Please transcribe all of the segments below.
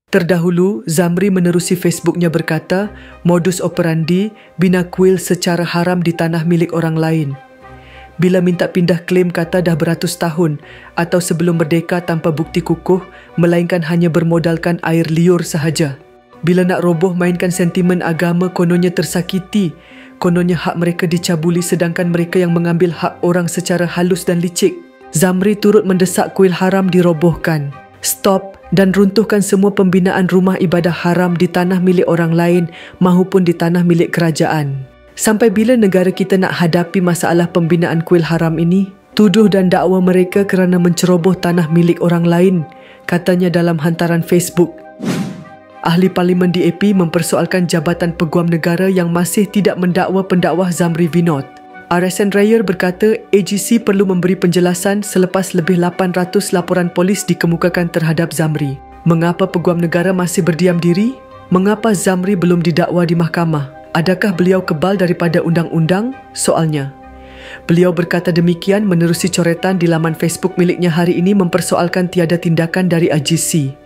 Terdahulu, Zamri menerusi Facebooknya berkata, modus operandi bina kuil secara haram di tanah milik orang lain. Bila minta pindah klaim kata dah beratus tahun atau sebelum merdeka tanpa bukti kukuh, melainkan hanya bermodalkan air liur sahaja. Bila nak roboh mainkan sentimen agama kononnya tersakiti, kononnya hak mereka dicabuli sedangkan mereka yang mengambil hak orang secara halus dan licik. Zamri turut mendesak kuil haram dirobohkan. Stop dan runtuhkan semua pembinaan rumah ibadah haram di tanah milik orang lain mahupun di tanah milik kerajaan. Sampai bila negara kita nak hadapi masalah pembinaan kuil haram ini? Tuduh dan dakwa mereka kerana menceroboh tanah milik orang lain, katanya dalam hantaran Facebook. Ahli Parlimen DAP mempersoalkan Jabatan Peguam Negara yang masih tidak mendakwa pendakwah Zamri Vinod. RSN Raya berkata AGC perlu memberi penjelasan selepas lebih 800 laporan polis dikemukakan terhadap Zamri. Mengapa Peguam Negara masih berdiam diri? Mengapa Zamri belum didakwa di mahkamah? Adakah beliau kebal daripada undang-undang? Soalnya. Beliau berkata demikian menerusi coretan di laman Facebook miliknya hari ini mempersoalkan tiada tindakan dari AGC.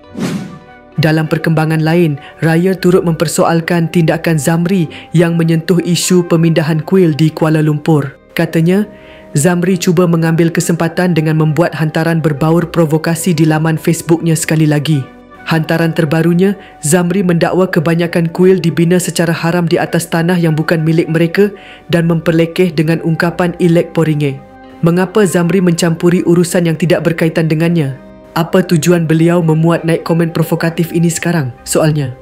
Dalam perkembangan lain, Raya turut mempersoalkan tindakan Zamri yang menyentuh isu pemindahan kuil di Kuala Lumpur. Katanya, Zamri cuba mengambil kesempatan dengan membuat hantaran berbaur provokasi di laman Facebooknya sekali lagi. Hantaran terbarunya, Zamri mendakwa kebanyakan kuil dibina secara haram di atas tanah yang bukan milik mereka dan memperlekeh dengan ungkapan ilek poringe. Mengapa Zamri mencampuri urusan yang tidak berkaitan dengannya? Apa tujuan beliau memuat naik komen provokatif ini sekarang? Soalnya.